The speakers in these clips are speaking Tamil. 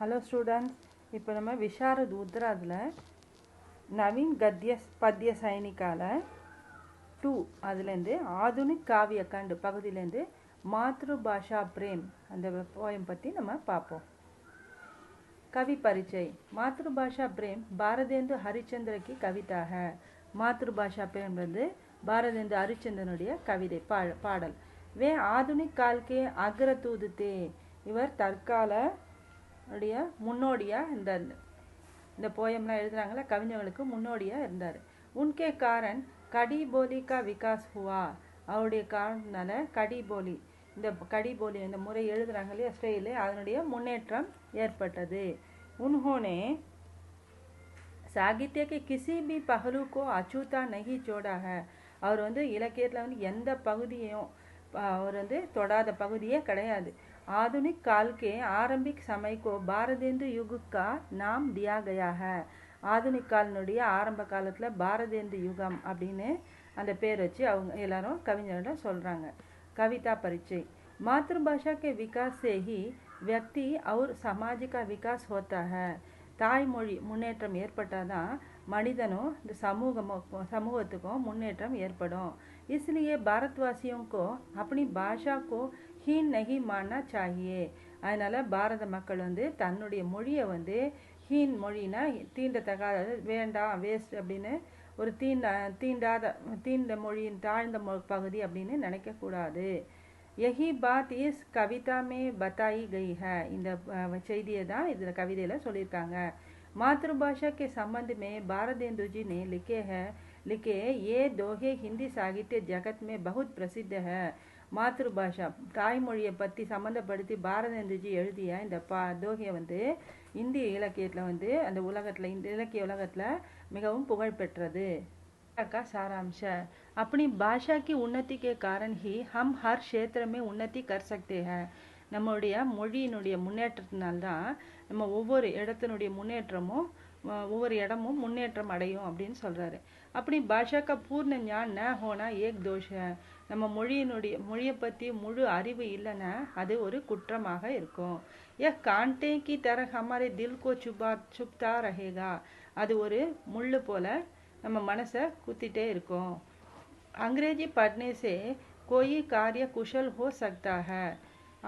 हेलो स्टूडेंट्स இப்போ நம்ம विशारद உத்ராதுல நவீன் கத்ய பத்ய சைனிகால 2 அதுலேருந்து ஆதுனிக் காவிய கண்டு பகுதியிலேருந்து मातृभाषा प्रेम அந்த போயம் பற்றி நம்ம பார்ப்போம். कवि परिचय. मातृभाषा प्रेम भारतेंदु हरिश्चंद्र की कविता है. मातृभाषा प्रेम வந்து பாரதேந்து ஹரிச்சந்திரனுடைய கவிதை பாடல். वे आधुनिक काल के अग्रदूत थे. இவர் தற்கால உடைய முன்னோடியா இந்த போயம்லாம் எழுதுறாங்களா கவிஞர்களுக்கு முன்னோடியா இருந்தார். उनके कारण कड़ी बोली का विकास हुआ. அவருடைய காரணனால கடி போலி இந்த கடி போலி இந்த முறை எழுதுறாங்க இல்லையா ஸ்டைலு அதனுடைய முன்னேற்றம் ஏற்பட்டது. उन्होंने साहित्य के किसी भी पहलू को अछूता नहीं छोड़ा है. அவர் வந்து இலக்கியத்தில் வந்து எந்த பகுதியையும் அவர் வந்து தொடாத பகுதியே கிடையாது. आधुनिक काल के आरंभिक समय को भारतेंदु युग का नाम दिया गया है. आधुनिक कालனுடைய ஆரம்ப காலத்தில் பாரதேந்து யுகம் அப்படின்னு அந்த பேர் வச்சு அவங்க எல்லாரும் கவிஞர்கிட்ட சொல்கிறாங்க. कविता परिचय. मातृभाषा के विकास से ही व्यक्ति और समाज का विकास होता है. தாய்மொழி முன்னேற்றம் ஏற்பட்டாதான் மனிதனும் இந்த சமூகத்துக்கும் முன்னேற்றம் ஏற்படும். इसलिए भारतवासियों को अपनी भाषा को हीन नहीं मानना चाहिए. அதனால் பாரத மக்கள் வந்து தன்னுடைய மொழியை வந்து ஹீன் மொழினா தீண்டத்தகாத வேண்டாம் வேஸ்ட் அப்படின்னு ஒரு தீண்ட மொழியின் தாழ்ந்த பகுதி அப்படின்னு நினைக்கக்கூடாது. यही बात इस कविता में बताई गई है. இந்த செய்தியை தான் இதில் கவிதையில் சொல்லியிருக்காங்க. मातृभाषा के संबंध में भारतेंदु जी ने लिखे ये दोहे हिंदी साहित्य जगत में बहुत प्रसिद्ध है. मातृभाषा தாய்மொழியை பற்றி சம்மந்தப்படுத்தி பாரதேந்துஜி எழுதிய இந்த தோகையை வந்து இந்திய இலக்கியத்தில் வந்து அந்த உலகத்தில் இந்த இலக்கிய உலகத்தில் மிகவும் புகழ் பெற்றது. का सारांश. अपनी भाषा की उन्नति के कारण ही हम हर क्षेत्र में उन्नति कर सकते हैं. நம்முடைய மொழியினுடைய முன்னேற்றத்தினால்தான் நம்ம ஒவ்வொரு இடத்தினுடைய முன்னேற்றமும் ஒவ்வொரு இடமும் முன்னேற்றம் அடையும் அப்படின்னு சொல்கிறாரு. அப்படி பாஷா கா பூர்ண ஞான் ந ஹோனா ஏக் தோஷ. நம்ம மொழியை பற்றி முழு அறிவு இல்லைன்னா அது ஒரு குற்றமாக இருக்கும். ஏ காண்டே கி தர ஹமாரே தில் கோ சுப்தா ரஹேகா. அது ஒரு முள்ளு போல நம்ம மனசை குத்திட்டே இருக்கும். अंग्रेजी पढ़ने से कोई कार्य कुशल हो सकता है.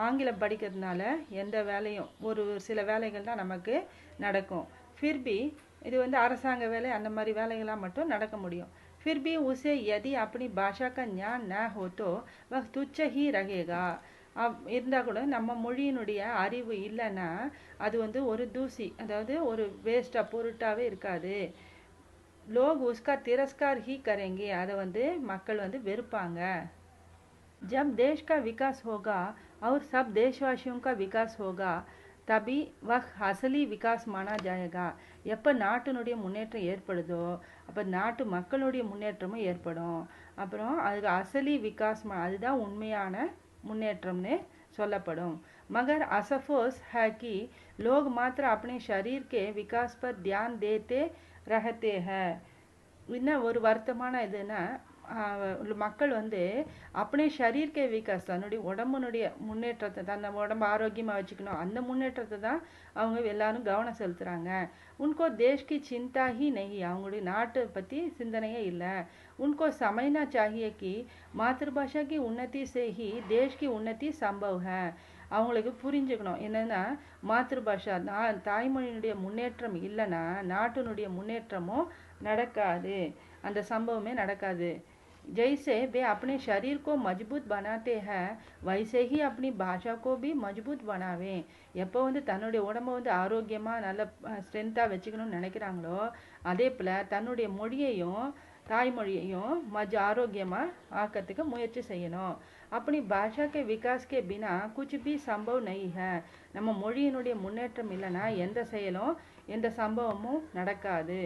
ஆங்கிலம் படிக்கிறதுனால எந்த வேலையும் ஒரு சில வேலைகள் தான் நமக்கு நடக்கும். फिर भी இது வந்து அரசாங்க வேலை அந்த மாதிரி வேலைகளாக மட்டும் நடக்க முடியும். फिर भी उसे यदि अपनी भाषा का ज्ञान न हो तो वह तुच्छ ही रहेगा. இருந்தால் கூட நம்ம மொழியினுடைய அறிவு இல்லைன்னா அது வந்து ஒரு தூசி அதாவது ஒரு வேஸ்டாக பொருட்டாகவே இருக்காது. लोग उसका तिरस्कार ही करेंगे. அதை வந்து மக்கள் வந்து வெறுப்பாங்க. जब देश का विकास होगा और सब देशवासियों का विकास होगा तभी वह असली विकास माना जाएगा. எப்போ நாட்டினுடைய முன்னேற்றம் ஏற்படுதோ அப்போ நாட்டு மக்களுடைய முன்னேற்றமும் ஏற்படும். அப்புறம் அதுக்கு அசலி விகாஸ் அதுதான் உண்மையான முன்னேற்றம்னு சொல்லப்படும். मगर अफसोस है कि लोग मात्र अपने शरीर के विकास पर ध्यान देते रहते हैं. இன்னும் ஒரு வருத்தமான இதுன்னா மக்கள் வந்து அப்படியே ஷரீர்கே விகாஸ் தன்னுடைய உடம்புனுடைய முன்னேற்றத்தை தன்னை உடம்பு ஆரோக்கியமாக வச்சுக்கணும் அந்த முன்னேற்றத்தை தான் அவங்க எல்லாரும் கவனம் செலுத்துகிறாங்க. உன்கோ தேஷ் கி சிந்தா ஹி நஹி. அவங்களுடைய நாட்டை பற்றி சிந்தனையே இல்லை. उनको समझना चाहिए कि मातृभाषा की उन्नति से ही देश की उन्नति संभव है. அவங்களுக்கு புரிஞ்சுக்கணும் என்னென்னா மாதృபாஷா தாய்மொழியினுடைய முன்னேற்றம் இல்லைன்னா நாட்டினுடைய முன்னேற்றமும் நடக்காது அந்த சம்பவமே நடக்காது. जैसे वे अपने शरीर को मजबूत बनाते हैं वैसे ही अपनी भाषा को भी मजबूत बनावें. எப்போ வந்து தன்னுடைய உடம்பை வந்து ஆரோக்கியமாக நல்ல ஸ்ட்ரென்த்தாக வச்சுக்கணும்னு நினைக்கிறாங்களோ அதே போல் தன்னுடைய மொழியையும் தாய்மொழியையும் ஆரோக்கியமாக ஆக்கிறதுக்கு முயற்சி செய்யணும். अपनी भाषा के विकास के बिना कुछ भी संभव नहीं है. நம்ம மொழியினுடைய முன்னேற்றம் இல்லைன்னா எந்த செயலும் எந்த சம்பவமும் நடக்காது.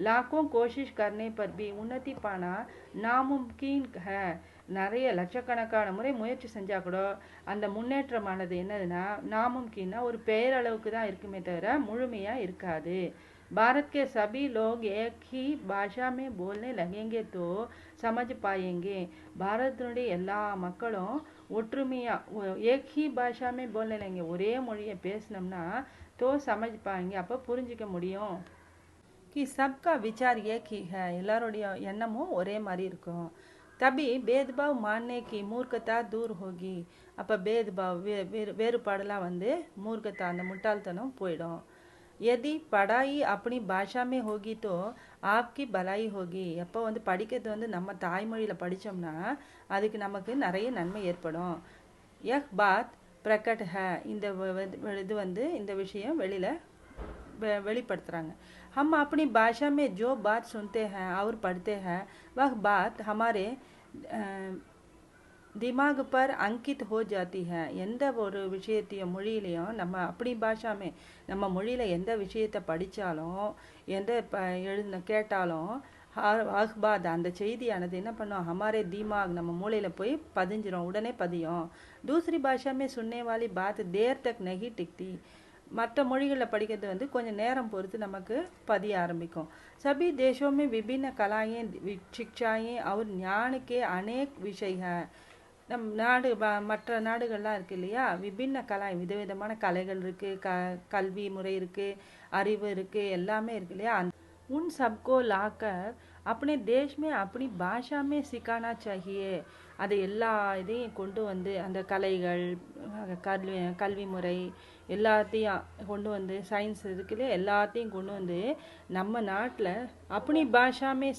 लाखों कोशिश करने पर भी उन्नति पाना नामुमकिन है. நிறைய லட்சக்கணக்கான முறை முயற்சி செஞ்சால் கூட அந்த முன்னேற்றமானது என்னதுன்னா நாமும்கின்னா ஒரு பெயரளவுக்கு தான் இருக்குமே தவிர முழுமையாக இருக்காது. भारत के सभी लोग एक ही भाषा में बोलने लगेंगे तो समझ पाएंगे. பாரதனுடைய எல்லா மக்களும் ஒற்றுமையா एक ही भाषा में बोलने लगेंगे, ஒரே மொழியை பேசினோம்னா तो समझ पाएंगे, அப்போ புரிஞ்சிக்க முடியும். कि सबका विचार एक ही है, எல்லாருடைய எண்ணமும் ஒரே மாதிரி இருக்கும். तभी भेदभाव मानने की मूर्खता दूर होगी. அப்போ भेदभाव வேறுபாடெல்லாம் வந்து மூர்க்கத்தா அந்த முட்டாள்தனம் போயிடும். यदि पढ़ाई अपनी भाषा में होगी तो आपकी भलाई होगी. எப்போ வந்து படிக்கிறது வந்து நம்ம தாய்மொழியில் படித்தோம்னா அதுக்கு நமக்கு நிறைய நன்மை ஏற்படும். यह बात प्रकट है. இந்த இது வந்து இந்த விஷயம் வெளிப்படுத்துகிறாங்க. हम अपनी भाषा में जो बात सुनते हैं और पढ़ते हैं वह बात हमारे दिमाग पर अंकित हो जाती है. எந்த ஒரு விஷயத்தையும் மொழியிலையும் நம்ம அப்படி பாஷாமே நம்ம மொழியில் எந்த விஷயத்தை படித்தாலும் எந்த கேட்டாலும் அஹ்பாத் அந்த செய்தியானது என்ன பண்ணும், हमारे दिमाग நம்ம மூளையில் போய் பதிஞ்சிரும், உடனே பதியும். दूसरी भाषा में सुनने वाली बात देर तक नहीं टिकती. மற்ற மொழிகளில் படிக்கிறது வந்து கொஞ்சம் நேரம் பொறுத்து நமக்கு பதிய ஆரம்பிக்கும். सभी देशों में विभिन्न कलाएं, शिक्षाएं और ज्ञान के अनेक विषय है. நம் நாடு மற்ற நாடுகள்லாம் இருக்குது இல்லையா, விபின்ன கலை விதவிதமான கலைகள் இருக்குது, கல்வி முறை இருக்குது, அறிவு இருக்குது, எல்லாமே இருக்கு இல்லையா. उन सबको लाकर अपने देश में अपनी भाषा में सिखाना चाहिए. அது எல்லா இதையும் கொண்டு வந்து அந்த கலைகள் கல்வி முறை எல்லாத்தையும் கொண்டு வந்து சயின்ஸ் இருக்குல்ல எல்லாத்தையும் கொண்டு வந்து நம்ம நாட்டில் अपनी भाषा में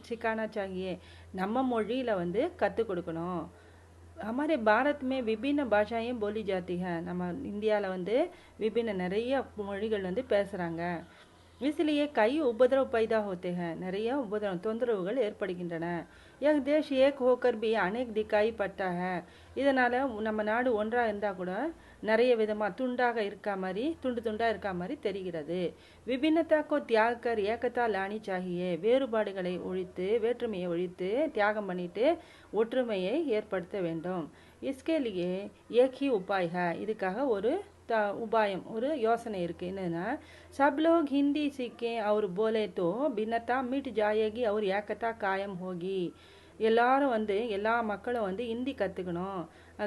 सिखाना चाहिए. நம்ம மொழியில் வந்து கற்றுக் கொடுக்கணும். हमारे भारत में विभिन्न भाषाएं बोली जाती हैं. நம்ம இந்தியாவில் வந்து விபின்ன நிறைய மொழிகள் வந்து பேசுகிறாங்க. इसलिए कई उपद्रव पैदा होते हैं. நிறைய தொந்தரவுகள் ஏற்படுகின்றன. यह देश एक होकर भी अनेक दिखाई पड़ता है. இதனால் நம்ம நாடு ஒன்றாக இருந்தால் கூட நிறைய விதமாக துண்டாக இருக்கா மாதிரி துண்டாக இருக்கா மாதிரி தெரிகிறது. विभिन्नता को त्याग कर एकता लानी चाहिए. வேறுபாடுகளை ஒழித்து வேற்றுமையை ஒழித்து தியாகம் பண்ணிட்டு ஒற்றுமையை ஏற்படுத்த வேண்டும். इसके लिए एक ही उपाय है. இதுக்காக ஒரு உபாயம் ஒரு யோசனை இருக்குது. என்னன்னா, सब लोग हिंदी सीखें और बोले तो भिन्नता मिट जाएगी और एकता कायम होगी. எல்லாரும் வந்து எல்லா மக்களும் வந்து ஹிந்தி கற்றுக்கணும்,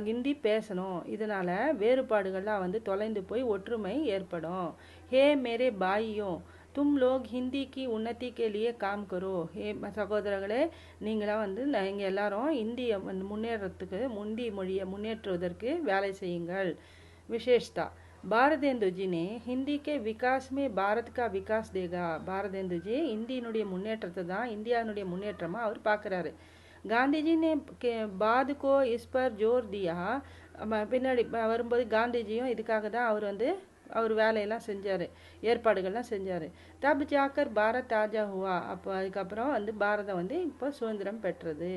ஹிந்தி பேசணும். இதனால் வேறுபாடுகள்லாம் வந்து தொலைந்து போய் ஒற்றுமை ஏற்படும். ஹே மேரே பாயியோ तुम लोग हिंदी की उन्नति के लिए काम करो. ஹே சகோதரர்களே, நீங்களாம் வந்து நீங்கள் எல்லாரும் இந்தியை முன்னேறத்துக்கு இந்தி மொழியை முன்னேற்றுவதற்கு வேலை செய்யுங்கள். विशेषता பாரதேந்து जी ने हिंदी के विकास में भारत का विकास देगा. பாரதேந்து जी இந்தியினுடைய முன்னேற்றத்தை தான் இந்தியாவினுடைய முன்னேற்றமாக அவர் பார்க்குறாரு. गांधी जी ने के बाद को इस पर जोर दिया. பின்னாடி வரும்போது காந்திஜியும் இதுக்காக தான் அவர் வந்து அவர் வேலையெல்லாம் செஞ்சார், ஏற்பாடுகள்லாம் செஞ்சார். தப் ஜாக்கர் பாரத் ஆஜா ஹுவா. அப்போ அதுக்கப்புறம் வந்து பாரதம் வந்து இப்போ சுதந்திரம் பெற்றது.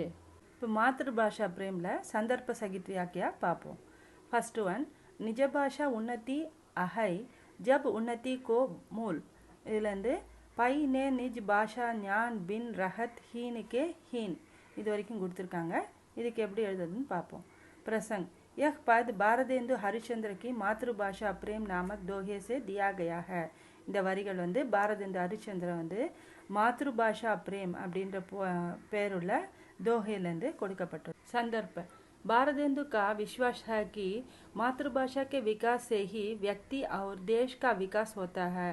இப்போ மாத்ருபாஷா பிரேமில் சந்தர்ப்ப சகித் வியாக்கியா பார்ப்போம். ஃபர்ஸ்ட் ஒன், நிஜ பாஷா உன்னதி அஹை ஜப் உன்னதி கோ மூல். இதுலேருந்து பை நே நிஜ் பாஷா ஞான் பின் ரஹத் ஹீன் கே ஹீன் இது வரைக்கும் கொடுத்துருக்காங்க. இதுக்கு எப்படி எழுதுறதுன்னு பார்ப்போம். प्रसंग, यह पद भारतेंदु हरिश्चंद्र की मातृभाषा प्रेम नामक दोहे से दिया गया है. இந்த வரிகள் வந்து பாரதேந்து ஹரிச்சந்திர வந்து மாத்ருபாஷா பிரேம் அப்படின்ற பேருள்ள दोहेलेंदु கொடுக்கப்பட்டது. संदर्भ, भारतेंदु का विश्वास है कि मातृभाषा के विकास से ही व्यक्ति और देश का विकास होता है.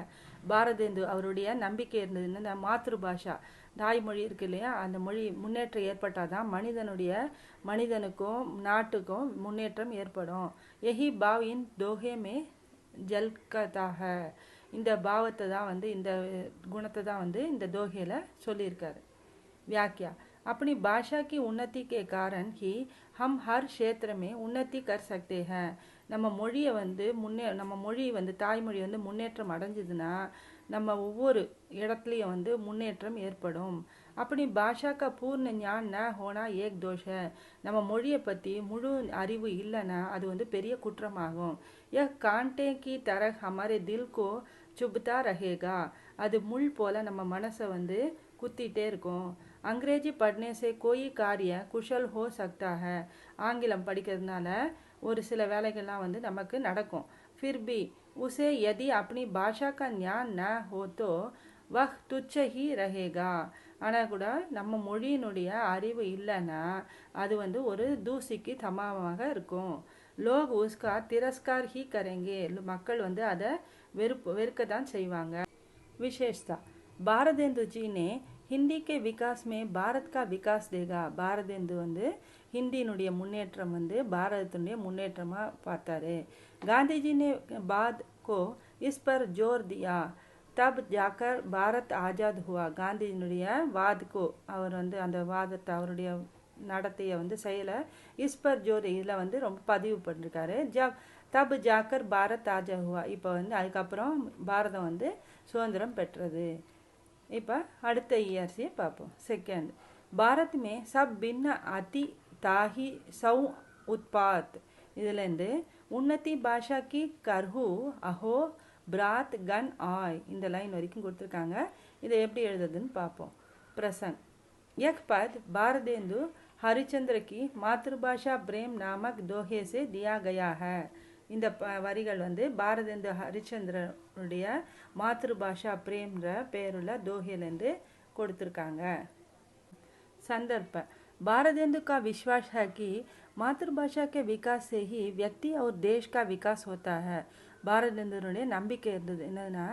பாரதேந்து அவருடைய நம்பிக்கை இருந்தது, இந்த மாத்ருபாஷா தாய்மொழி இருக்கு இல்லையா, அந்த மொழி முன்னேற்றம் ஏற்பட்டால் தான் மனிதனுக்கும் நாட்டுக்கும் முன்னேற்றம் ஏற்படும். यही भाव इन दोहे में झलकता है. இந்த பாவத்தை தான் வந்து இந்த குணத்தை தான் வந்து இந்த दोहेல சொல்லியிருக்காரு. व्याख्या, अपनी भाषा की उन्नति के कारण ही हम हर क्षेत्र में उन्नति कर सकते हैं. நம்ம மொழியை வந்து நம்ம மொழி வந்து தாய்மொழி வந்து முன்னேற்றம் அடைஞ்சதுன்னா நம்ம ஒவ்வொரு இடத்துலையும் வந்து முன்னேற்றம் ஏற்படும். அப்படி பாஷா கா பூர்ண ஞான் ந ஹோனா ஏக் தோஷ. நம்ம மொழியை பற்றி முழு அறிவு இல்லைன்னா அது வந்து பெரிய குற்றமாகும். यह कांटे की तरह हमारे दिल को चुभता रहेगा. அது முள் போல நம்ம மனசை வந்து குத்திட்டே இருக்கும். अंग्रेजी पढ़ने से कोई कार्य कुशल हो सकता है. ஆங்கிலம் படிக்கிறதுனால ஒரு சில வேலைகள்லாம் வந்து நமக்கு நடக்கும். फिर भी उसे यदि अपनी भाषा का ज्ञान न हो तो वह तुच्छ ही रहेगा. ஆனால் கூட நம்ம மொழியினுடைய அறிவு இல்லைன்னா அது வந்து ஒரு தூசிக்கு சமமாக இருக்கும். லோக் உஸ்கா திரஸ்கார் ஹி கரேங்கே, மக்கள் வந்து அதை வெறுக்க தான் செய்வாங்க. विशेषता भारतेंदु जी ने हिंदी के विकास में भारत का विकास देगा. பாரதேந்து வந்து ஹிந்தியினுடைய முன்னேற்றம் வந்து பாரதத்தினுடைய முன்னேற்றமாக பார்த்தாரு. गांधी जी ने बाद को इस पर जोर दिया. तब जाकर भारत आज़ाद हुआ. காந்தியினுடைய வாத்கோ அவர் வந்து அந்த வாதத்தை அவருடைய நடத்தையை வந்து செயலை இஸ்பர் ஜோர் இதில் வந்து ரொம்ப பதிவு பண்ணிருக்காரு. தப் ஜாக்கர் பாரத் ஆஜா ஹுவா, இப்போ வந்து அதுக்கப்புறம் பாரதம் வந்து சுதந்திரம் பெற்றது. இப்போ அடுத்த இயர்ஸையே பார்ப்போம். செகண்ட், பாரத் மே சப் பின்ன அதி தாஹி சௌ உத்பாத். இதுலேருந்து உன்னதி பாஷா கி கர்ஹூ அஹோ பிராத் கன் ஆய், இந்த லைன் வரைக்கும் கொடுத்துருக்காங்க. இதை எப்படி எழுதுறதுன்னு பார்ப்போம். பிரசன்ட் एक पद भारतेंदु हरिश्चंद्र की मातृभाषा प्रेम नामक दोहे से दिया गया है. இந்த வரிகள் வந்து பாரதேந்து ஹரிச்சந்திரனுடைய மாத்ருபாஷா பிரேம்ன்ற பேருள்ள தோஹிலேருந்து கொடுத்துருக்காங்க. संदर्भ भारतेंदु का विश्वास है कि मातृभाषा के विकास से ही व्यक्ति और देश का विकास होता है. பாரதேந்தனுடைய நம்பிக்கை இருந்தது என்னன்னா,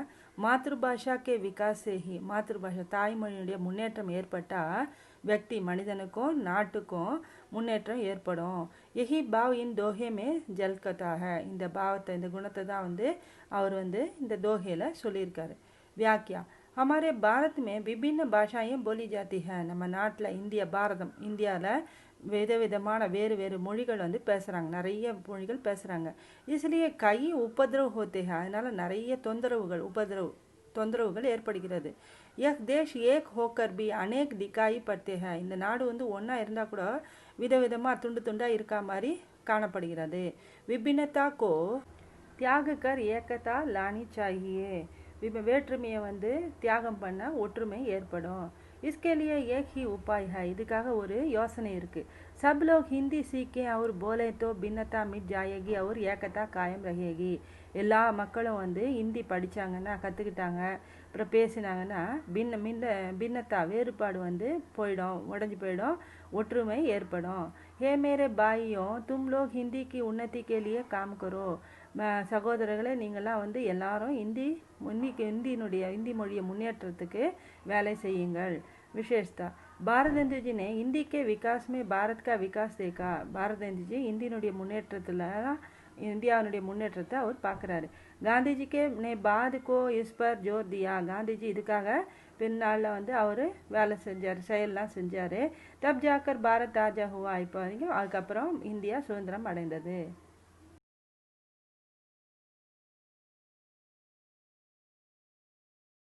மாத்ருபாஷா கே விகாஸ் சேஹி, மாத்ருபாஷா தாய்மொழியுடைய முன்னேற்றம் ஏற்பட்டால் व्यक्ति மனிதனுக்கும் நாட்டுக்கும் முன்னேற்றம் ஏற்படும். यही भाव इन दोहे में झलकता है. இந்த பாவத்தை இந்த குணத்தை தான் வந்து அவர் வந்து இந்த दोहेல சொல்லியிருக்காரு. व्याख्या हमारे भारत में विभिन्न भाषाएं बोली जाती है. நம்ம நாட்டில் பாரதம் இந்தியாவில் விதவிதமான வேறு வேறு மொழிகள் வந்து பேசுகிறாங்க, நிறைய மொழிகள் பேசுகிறாங்க. इसलिए कई उपद्रव होते हैं, அதனால் நிறைய தொந்தரவுகள் ஏற்படுகிறது. यह देश एक होकर भी अनेक दिखाई पड़ते हैं. இந்த நாடு வந்து ஒன்றா இருந்தால் கூட விதவிதமாக துண்டு துண்டாக இருக்கா மாதிரி காணப்படுகிறது. विभिन्नता को त्याग कर एकता लानी चाहिए. வேற்றுமையை வந்து தியாகம் பண்ண ஒற்றுமை ஏற்படும். इसके लिए एक ही उपाय है. இதுக்காக ஒரு யோசனை இருக்குது. सब लोग हिंदी सीखें और बोले तो भिन्नता मिट जाएगी और एकता कायम रहेगी. எல்லா மக்களும் வந்து ஹிந்தி படித்தாங்கன்னா கற்றுக்கிட்டாங்க அப்புறம் பேசினாங்கன்னா பின்னத்தா வேறுபாடு வந்து போயிடும், உடஞ்சி போயிடும், ஒற்றுமை ஏற்படும். हे मेरे भाइयों तुम लोग हिंदी की उन्नति के लिए काम करो. சகோதரர்களே, நீங்கள்லாம் வந்து எல்லாரும் हिंदी மொழியை முன்னேற்றத்துக்கு வேலை செய்யுங்கள். विशेषता பாரதேந்து जी ने हिंदी के विकास में भारत का विकास देखा. பாரதேந்து जी ஹிந்தியினுடைய முன்னேற்றத்தில் இந்தியாவினுடைய முன்னேற்றத்தை அவர் பார்க்குறாரு. காந்திஜிக்கு ने बाद को इस पर जोर दिया. காந்திஜி இதுக்காக பின்னால் வந்து அவர் வேலை செஞ்சார், செயல்லாம் செஞ்சார். தப் ஜாக்கர் பாரத் ஆஜா ஹுவா, இப்போ வரைக்கும் அதுக்கப்புறம் இந்தியா சுதந்திரம் அடைந்தது.